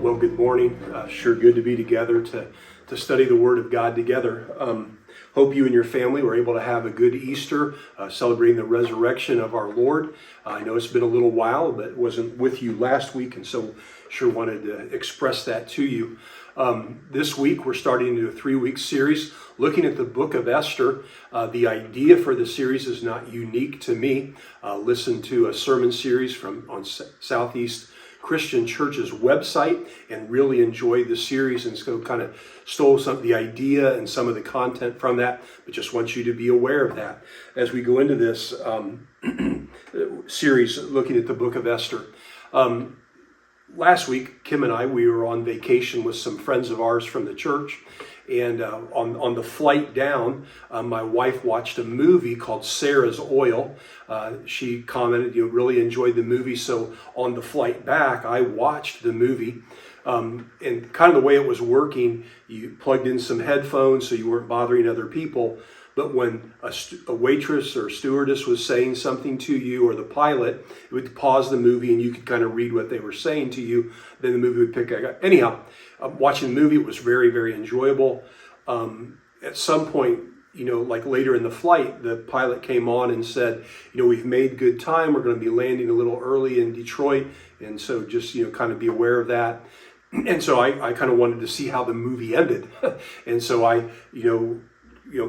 Well, good morning. Sure good to be together to study the Word of God together. Hope you and your family were able to have a good Easter, celebrating the resurrection of our Lord. I know it's been a little while, but wasn't with you last week, and so sure wanted to express that to you. This week, we're starting into a 3-week series looking at the book of Esther. The idea for the series is not unique to me. Listen to a sermon series on Southeast Christian Church's website and really enjoyed the series, and so kind of stole some of the idea and some of the content from that, but just want you to be aware of that as we go into this series looking at the book of Esther. Last week, Kim and I, we were on vacation with some friends of ours from the church, and on the flight down, my wife watched a movie called Sarah's Oil. She commented, really enjoyed the movie, so on the flight back, I watched the movie. And kind of the way it was working, you plugged in some headphones so you weren't bothering other people, but when a waitress or stewardess was saying something to you, or the pilot, it would pause the movie and you could kind of read what they were saying to you. Then the movie would pick up. Anyhow, watching the movie, it was very, very enjoyable. At some point, like later in the flight, the pilot came on and said, we've made good time. We're going to be landing a little early in Detroit. And so just, kind of be aware of that. And so I kind of wanted to see how the movie ended. And so I,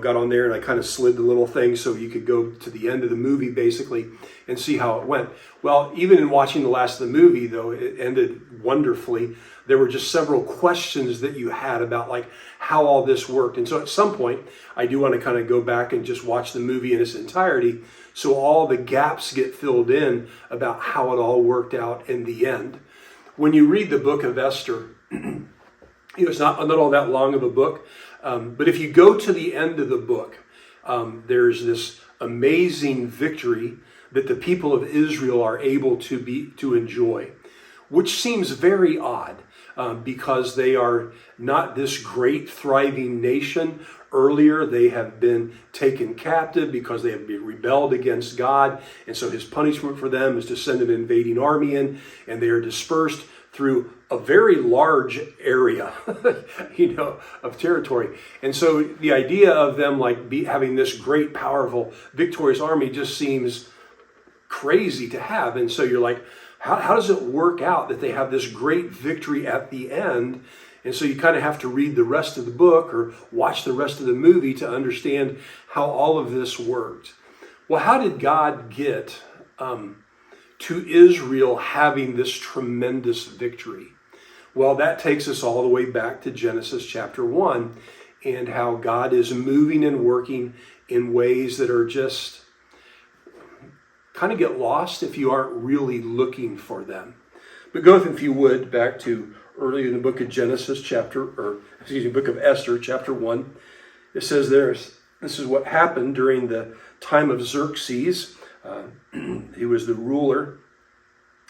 got on there and I kind of slid the little thing so you could go to the end of the movie basically and see how it went. Well, even in watching the last of the movie, though it ended wonderfully, there were just several questions that you had about like how all this worked. And so at some point, I do want to kind of go back and just watch the movie in its entirety so all the gaps get filled in about how it all worked out in the end. When you read the book of Esther, it's not all that long of a book. But if you go to the end of the book, there's this amazing victory that the people of Israel are able to enjoy, which seems very odd because they are not this great thriving nation. Earlier, they have been taken captive because they have rebelled against God. And so his punishment for them is to send an invading army in, and they are dispersed through a very large area, of territory. And so the idea of them having this great, powerful, victorious army just seems crazy to have. And so you're like, how does it work out that they have this great victory at the end? And so you kind of have to read the rest of the book or watch the rest of the movie to understand how all of this worked. Well, how did God get to Israel having this tremendous victory? Well, that takes us all the way back to Genesis chapter 1 and how God is moving and working in ways that are just kind of get lost if you aren't really looking for them. But go, if you would, back to early in the book of book of Esther, chapter 1. It says this is what happened during the time of Xerxes. He was the ruler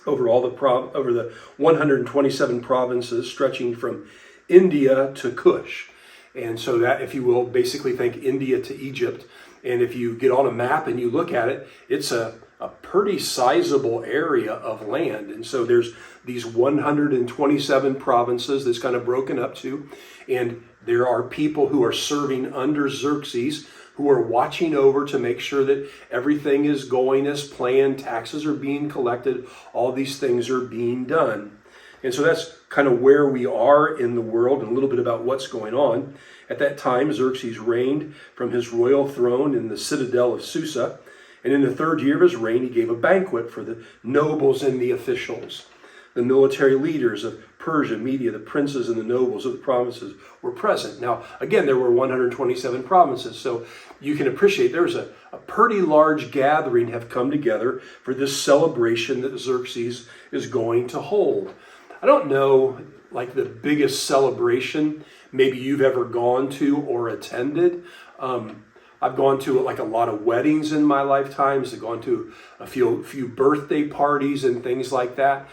over over the 127 provinces stretching from India to Kush. And so that, if you will, basically think India to Egypt. And if you get on a map and you look at it, it's a pretty sizable area of land. And so there's these 127 provinces that's kind of broken up to. And there are people who are serving under Xerxes who are watching over to make sure that everything is going as planned, taxes are being collected, all these things are being done. And so that's kind of where we are in the world and a little bit about what's going on. At that time, Xerxes reigned from his royal throne in the citadel of Susa. And in the 3rd year of his reign, he gave a banquet for the nobles and the officials. The military leaders of Persia, Media, the princes and the nobles of the provinces were present. Now, again, there were 127 provinces, so you can appreciate there's a pretty large gathering have come together for this celebration that Xerxes is going to hold. I don't know, the biggest celebration maybe you've ever gone to or attended. I've gone to a lot of weddings in my lifetimes. I've gone to a few birthday parties and things like that.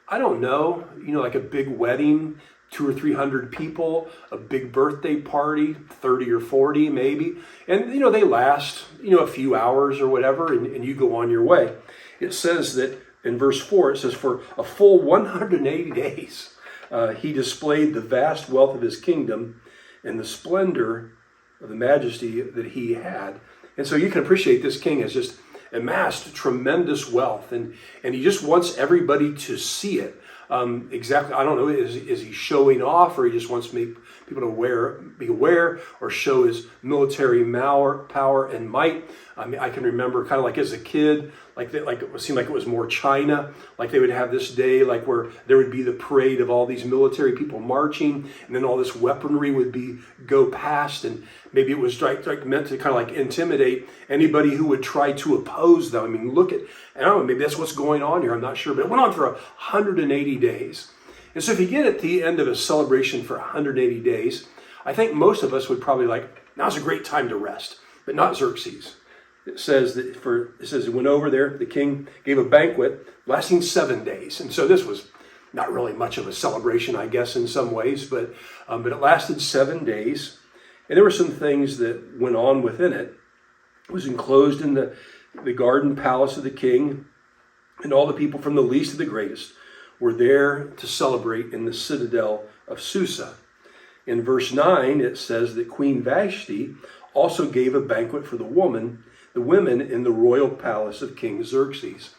I don't know, like a big wedding, 200 or 300 people, a big birthday party, 30 or 40 maybe. And, they last, a few hours or whatever, and you go on your way. It says that in verse 4, it says, for a full 180 days, he displayed the vast wealth of his kingdom and the splendor of the majesty that he had. And so you can appreciate this king has just amassed tremendous wealth, and he just wants everybody to see it. Exactly, I don't know, is he showing off, or he just wants to make people to be aware or show his military power and might? I mean, I can remember kind of like as a kid, it seemed like it was more China, like they would have this day like where there would be the parade of all these military people marching, and then all this weaponry would go past, and maybe it was meant to kind of like intimidate anybody who would try to oppose them. I mean, I don't know, maybe that's what's going on here, I'm not sure, but it went on for 180 days. And so if you get at the end of a celebration for 180 days, I think most of us would probably now's a great time to rest, but not Xerxes. It says he went over there, the king gave a banquet lasting 7 days. And so this was not really much of a celebration, I guess, in some ways, but it lasted 7 days. And there were some things that went on within it. It was enclosed in the garden palace of the king, and all the people from the least to the greatest were there to celebrate in the citadel of Susa. In verse 9, it says that Queen Vashti also gave a banquet for the women in the royal palace of King Xerxes.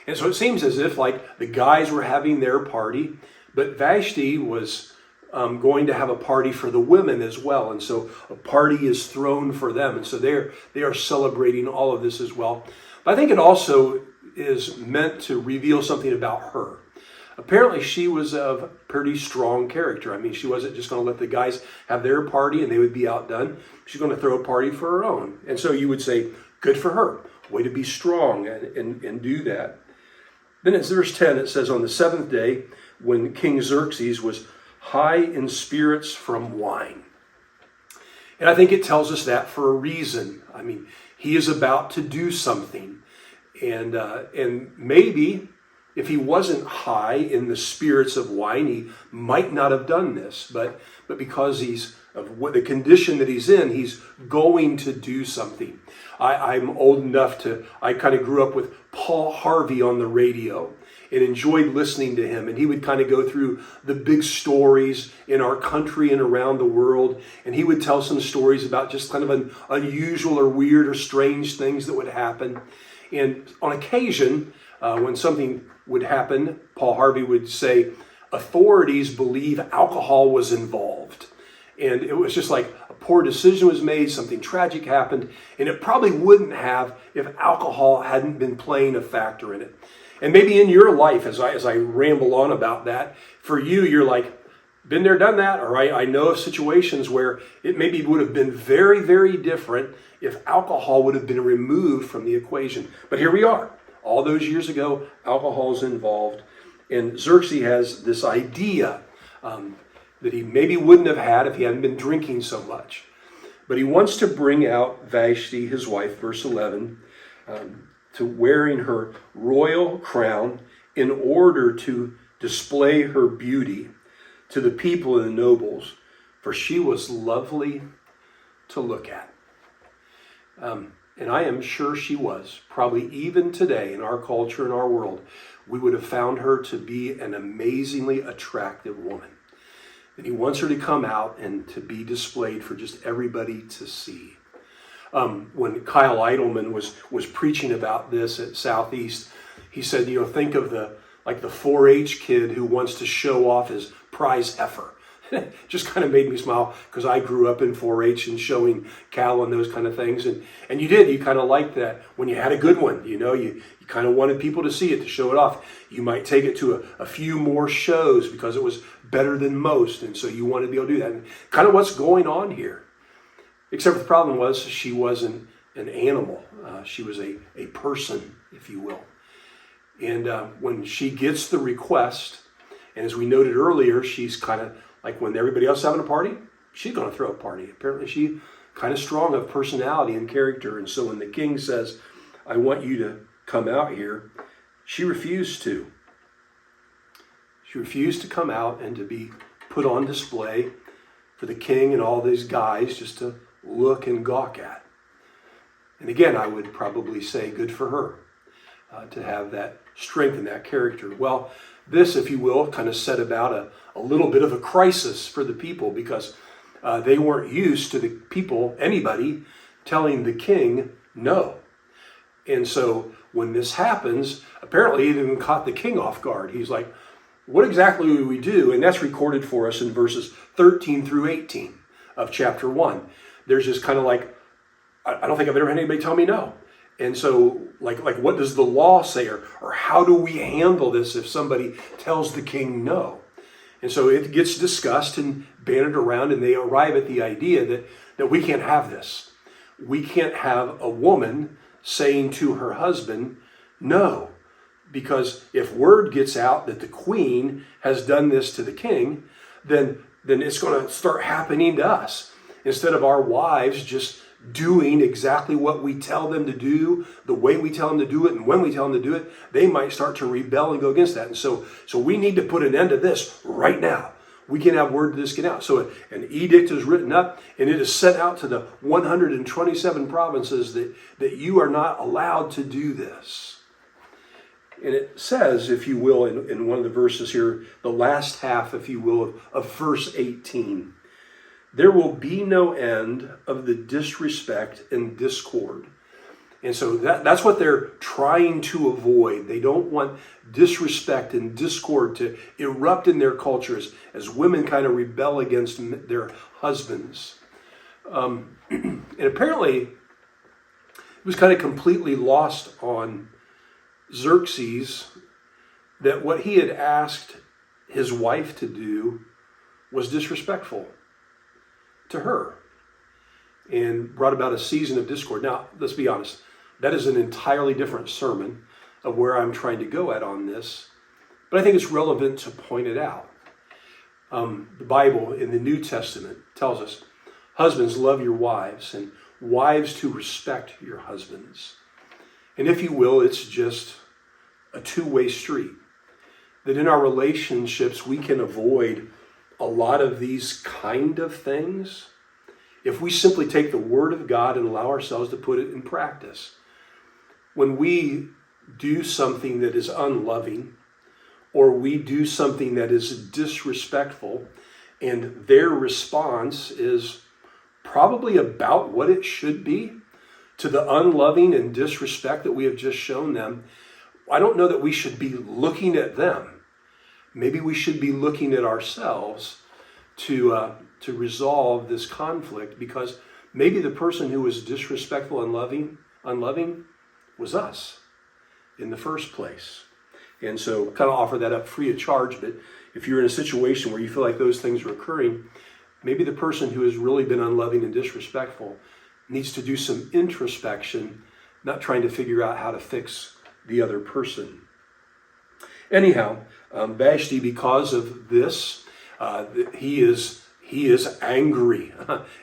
And so it seems as if the guys were having their party, but Vashti was going to have a party for the women as well. And so a party is thrown for them. And so they are celebrating all of this as well. But I think it also is meant to reveal something about her. Apparently she was of pretty strong character. I mean, she wasn't just going to let the guys have their party and they would be outdone. She's going to throw a party for her own. And so you would say, good for her. Way to be strong and do that. Then in verse 10, it says, on the 7th day, when King Xerxes was high in spirits from wine. And I think it tells us that for a reason. I mean, he is about to do something. And maybe if he wasn't high in the spirits of wine, he might not have done this. But because he's of what the condition that he's in, he's going to do something. I'm old enough I kind of grew up with Paul Harvey on the radio and enjoyed listening to him. And he would kind of go through the big stories in our country and around the world. And he would tell some stories about just kind of an unusual or weird or strange things that would happen. And on occasion, when something would happen, Paul Harvey would say, authorities believe alcohol was involved. And it was just like a poor decision was made, something tragic happened, and it probably wouldn't have if alcohol hadn't been playing a factor in it. And maybe in your life, as I ramble on about that, for you, you're like, been there, done that, or I know of situations where it maybe would have been very, very different if alcohol would have been removed from the equation. But here we are. All those years ago, alcohol is involved. And Xerxes has this idea that he maybe wouldn't have had if he hadn't been drinking so much. But he wants to bring out Vashti, his wife, verse 11, to wearing her royal crown in order to display her beauty to the people and the nobles, for she was lovely to look at. And I am sure she was. Probably even today in our culture and our world, we would have found her to be an amazingly attractive woman. And he wants her to come out and to be displayed for just everybody to see. When Kyle Idleman was preaching about this at Southeast, he said, think of the 4-H kid who wants to show off his prize heifer. Just kind of made me smile because I grew up in 4-H and showing cattle and those kind of things. And you kind of liked that when you had a good one. You kind of wanted people to see it, to show it off. You might take it to a few more shows because it was better than most. And so you wanted to be able to do that. And kind of what's going on here. Except for the problem was she wasn't an animal. She was a person, if you will. And when she gets the request, and as we noted earlier, she's kind of like when everybody else is having a party, she's going to throw a party. Apparently she kind of strong of personality and character. And so when the king says, I want you to come out here, she refused to. She refused to come out and to be put on display for the king and all these guys just to look and gawk at. And again, I would probably say good for her. to have that strength and that character. Well, this, if you will, kind of set about a little bit of a crisis for the people, because they weren't used to the people, anybody, telling the king no. And so when this happens, apparently it even caught the king off guard. He's like, what exactly do we do? And that's recorded for us in verses 13 through 18 of chapter 1. There's just kind of like, I don't think I've ever had anybody tell me no. And so, like what does the law say? Or how do we handle this if somebody tells the king no? And so it gets discussed and bandied around, and they arrive at the idea that we can't have this. We can't have a woman saying to her husband, no. Because if word gets out that the queen has done this to the king, then it's going to start happening to us. Instead of our wives just doing exactly what we tell them to do, the way we tell them to do it, and when we tell them to do it, they might start to rebel and go against that. And so we need to put an end to this right now. We can't have word to this get out. So an edict is written up, and it is sent out to the 127 provinces that you are not allowed to do this. And it says, if you will, in one of the verses here, the last half, if you will, of verse 18, there will be no end of the disrespect and discord. And so that's what they're trying to avoid. They don't want disrespect and discord to erupt in their cultures as women kind of rebel against their husbands. And apparently, it was kind of completely lost on Xerxes that what he had asked his wife to do was disrespectful to her and brought about a season of discord. Now, let's be honest, that is an entirely different sermon of where I'm trying to go at on this, but I think it's relevant to point it out. The Bible in the New Testament tells us, husbands, love your wives, and wives to respect your husbands. And if you will, it's just a two-way street. That in our relationships, we can avoid a lot of these kind of things if we simply take the Word of God and allow ourselves to put it in practice. When we do something that is unloving, or we do something that is disrespectful, and their response is probably about what it should be to the unloving and disrespect that we have just shown them, I don't know that we should be looking at them. Maybe we should be looking at ourselves to resolve this conflict, because maybe the person who was disrespectful and unloving was us in the first place. And so kind of offer that up free of charge. But if you're in a situation where you feel like those things are occurring, maybe the person who has really been unloving and disrespectful needs to do some introspection, not trying to figure out how to fix the other person. Anyhow, Vashti, because of this, he is angry.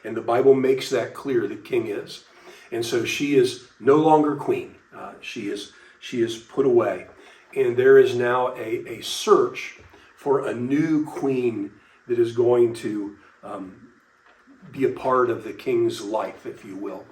And the Bible makes that clear, the king is. And so she is no longer queen. She is put away. And there is now a search for a new queen that is going to be a part of the king's life, if you will.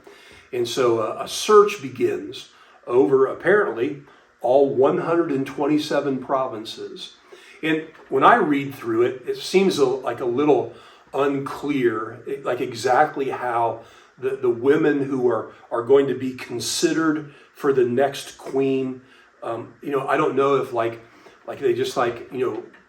And so a search begins over, apparently, all 127 provinces. And when I read through it, it seems like a little unclear, like exactly how the women who are going to be considered for the next queen, I don't know if like they just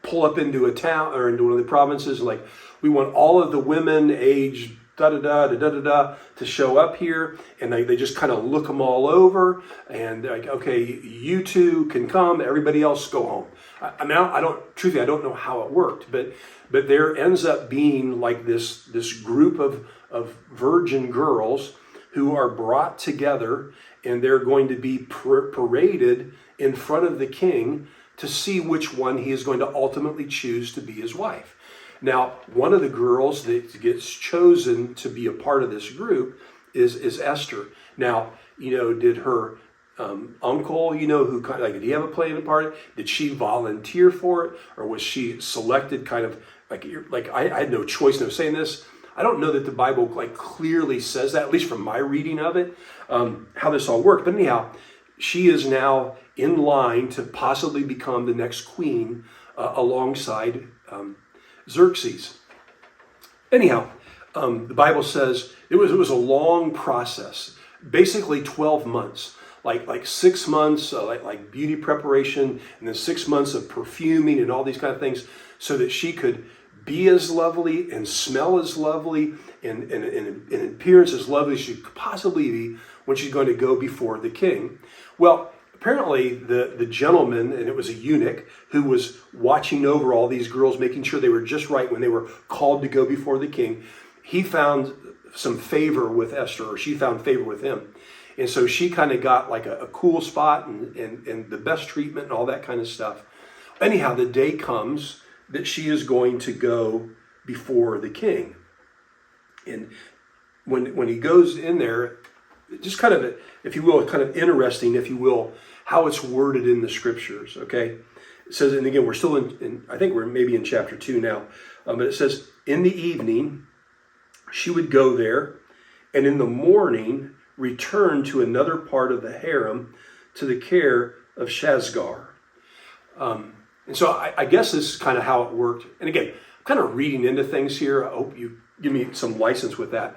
pull up into a town or into one of the provinces, and like, we want all of the women aged to show up here, and they just kind of look them all over, and they're like, okay, you two can come, everybody else go home. I don't know how it worked, but there ends up being like this group of virgin girls who are brought together, and they're going to be paraded in front of the king to see which one he is going to ultimately choose to be his wife. Now, one of the girls that gets chosen to be a part of this group is Esther. Now, did her uncle, who kind of did he have a play in the part? Did she volunteer for it, or was she selected kind of like I had no choice, no say in this? I don't know that the Bible clearly says that, at least from my reading of it, how this all worked. But anyhow, she is now in line to possibly become the next queen alongside Xerxes. Anyhow, the Bible says it was a long process, basically 12 months, like 6 months, like beauty preparation, and then 6 months of perfuming and all these kind of things, so that she could be as lovely and smell as lovely and in appearance as lovely as she could possibly be when she's going to go before the king. Well, apparently the gentleman, and it was a eunuch, who was watching over all these girls, making sure they were just right when they were called to go before the king, he found some favor with Esther, or she found favor with him. And so she kind of got like a cool spot and the best treatment and all that kind of stuff. Anyhow, the day comes that she is going to go before the king. And when he goes in there, just kind of, if you will, kind of interesting, if you will, how it's worded in the scriptures, okay? It says, and again, we're still in I think we're maybe in chapter 2 now, but it says, in the evening, she would go there, and in the morning, return to another part of the harem to the care of Shazgar. And so I guess this is kind of how it worked. And again, I'm kind of reading into things here. I hope you give me some license with that.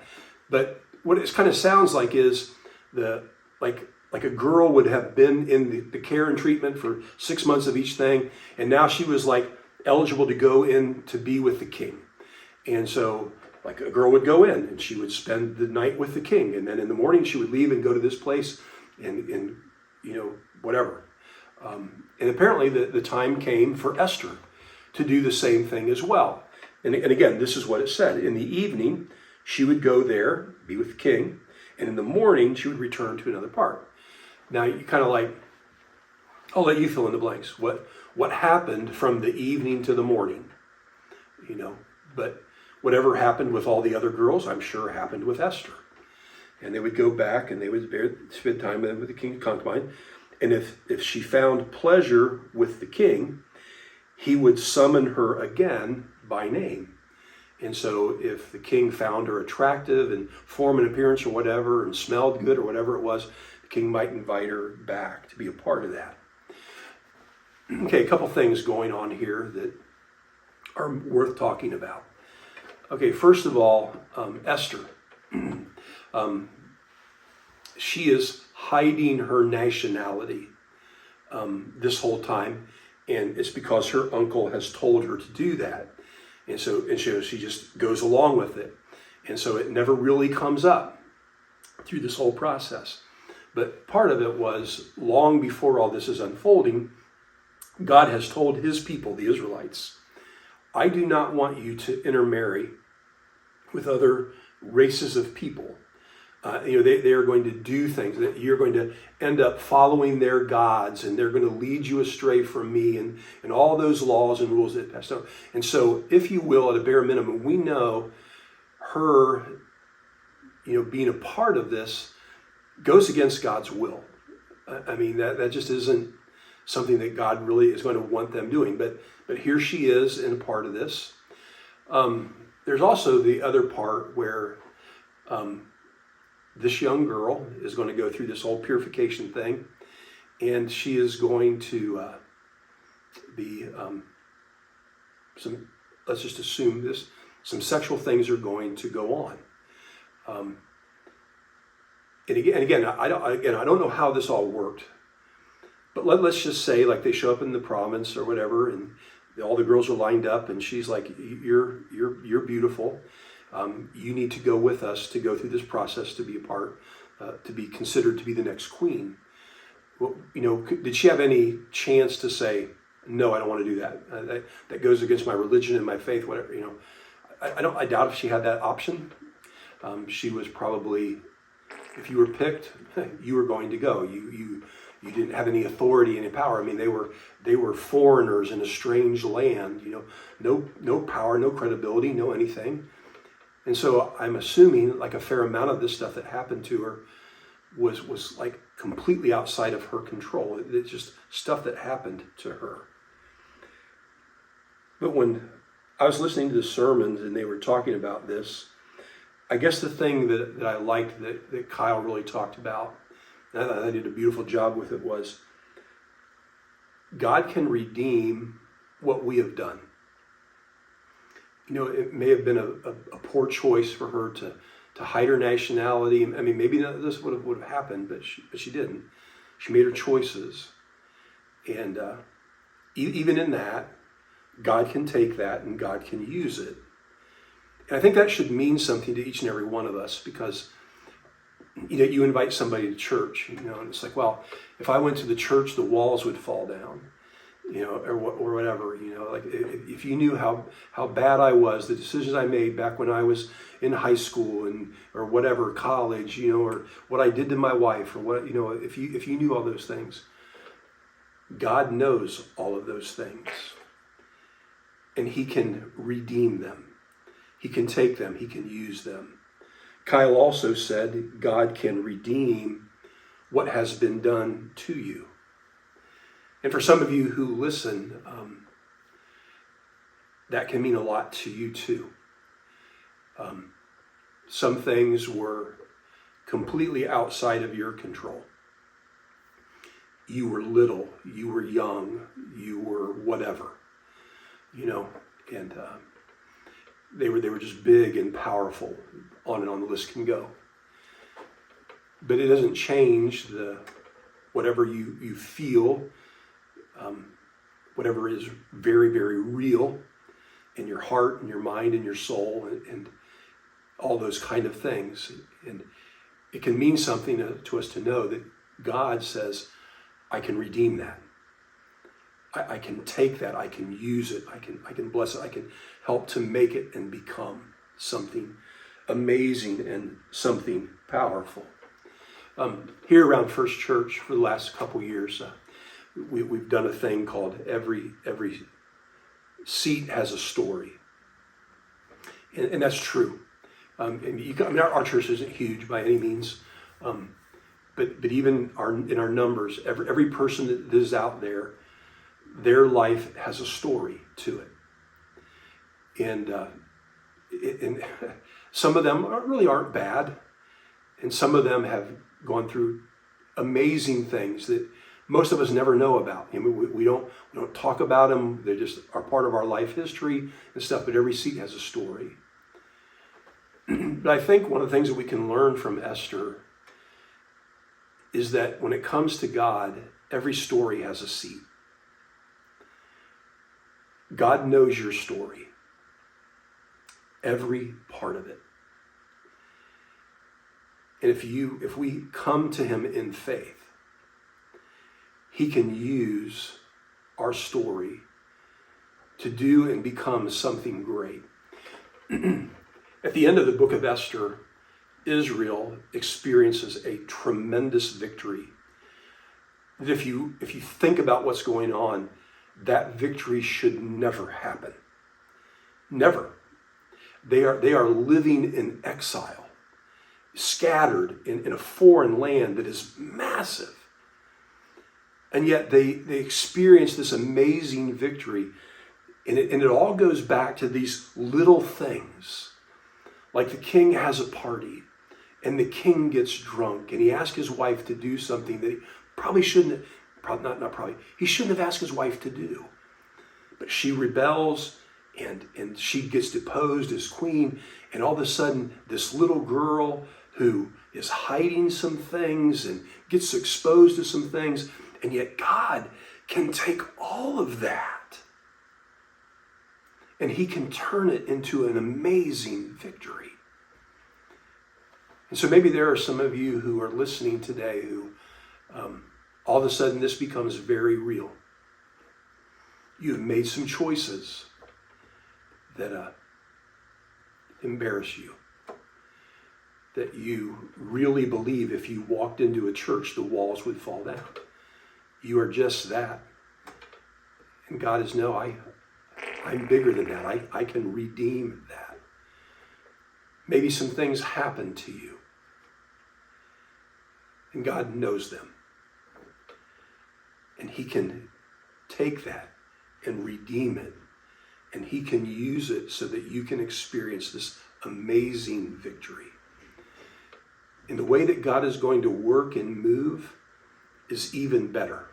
But what it kind of sounds like is like a girl would have been in the care and treatment for 6 months of each thing, and now she was like eligible to go in to be with the king. And so like a girl would go in and she would spend the night with the king, and then in the morning she would leave and go to this place and you know, whatever. And apparently the time came for Esther to do the same thing as well. And again, this is what it said. In the evening, she would go there, be with the king, and in the morning, she would return to another part. Now, you kind of like, I'll let you fill in the blanks. What happened from the evening to the morning? You know, but whatever happened with all the other girls, I'm sure happened with Esther. And they would go back and they would spend time with the king's concubine. And if she found pleasure with the king, he would summon her again by name. And so if the king found her attractive and form and appearance or whatever, and smelled good or whatever it was, the king might invite her back to be a part of that. Okay, a couple things going on here that are worth talking about. Okay, first of all, Esther. She is hiding her nationality this whole time, and it's because her uncle has told her to do that. And so she just goes along with it. And so it never really comes up through this whole process. But part of it was, long before all this is unfolding, God has told his people, the Israelites, I do not want you to intermarry with other races of people. They are going to do things that you're going to end up following their gods, and they're going to lead you astray from me, and all those laws and rules that passed down. And so, if you will, at a bare minimum, we know her, being a part of this goes against God's will. I mean, that just isn't something that God really is going to want them doing. But here she is in a part of this. There's also the other part where this young girl is going to go through this whole purification thing, and she is going to be let's just assume this, some sexual things are going to go on. And again, I don't know how this all worked, but let's just say, like, they show up in the province or whatever, and all the girls are lined up, and she's like, "You're beautiful. You need to go with us to go through this process to be a part, to be considered to be the next queen." Well, did she have any chance to say, "No, I don't want to do that. That goes against my religion and my faith." Whatever. I doubt if she had that option. She was probably, if you were picked, you were going to go. You didn't have any authority, any power. I mean, they were foreigners in a strange land. No power, no credibility, no anything. And so I'm assuming like a fair amount of this stuff that happened to her was like completely outside of her control. It's just stuff that happened to her. But when I was listening to the sermons and they were talking about this, I guess the thing that I liked that Kyle really talked about and I did a beautiful job with it, was God can redeem what we have done. It may have been a poor choice for her to hide her nationality. I mean, maybe this would have happened, but she didn't. She made her choices. And even in that, God can take that and God can use it. And I think that should mean something to each and every one of us, because you invite somebody to church, and it's like, well, if I went to the church, the walls would fall down, or whatever, like if you knew how bad I was, the decisions I made back when I was in high school or whatever, college, or what I did to my wife, or what, if you knew all those things. God knows all of those things, and he can redeem them. He can take them. He can use them. Kyle also said God can redeem what has been done to you. And for some of you who listen, that can mean a lot to you too. Some things were completely outside of your control. You were little, you were young, you were whatever, and they were just big and powerful. On and on the list can go. But it doesn't change whatever you feel, whatever is very, very real in your heart and your mind and your soul and all those kind of things. And it can mean something to us to know that God says, I can redeem that. I can take that. I can use it. I can bless it. I can help to make it and become something amazing and something powerful. Here around First Church for the last couple years, we've done a thing called every seat has a story, and that's true. Our church isn't huge by any means, but even in our numbers, every person that is out there, their life has a story to it, and some of them really aren't bad, and some of them have gone through amazing things that most of us never know about. We don't talk about them. They just are part of our life history and stuff. But every seat has a story. But I think one of the things that we can learn from Esther is that when it comes to God, every story has a seat. God knows your story, every part of it. And if we come to him in faith, he can use our story to do and become something great. At the end of the book of Esther, Israel experiences a tremendous victory. That if you think about what's going on, that victory should never happen. Never. They are living in exile, scattered in a foreign land that is massive. And yet they experience this amazing victory. And it all goes back to these little things. Like the king has a party, and the king gets drunk, and he asks his wife to do something that he probably shouldn't, he shouldn't have asked his wife to do. But she rebels, and she gets deposed as queen, and all of a sudden, this little girl who is hiding some things and gets exposed to some things, and yet God can take all of that and he can turn it into an amazing victory. And so maybe there are some of you who are listening today who all of a sudden this becomes very real. You've made some choices that embarrass you. That you really believe if you walked into a church, the walls would fall down. You are just that. And God is, no, I'm bigger than that. I can redeem that. Maybe some things happen to you. And God knows them. And he can take that and redeem it. And he can use it so that you can experience this amazing victory. And the way that God is going to work and move is even better.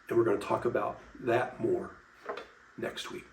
And we're going to talk about that more next week.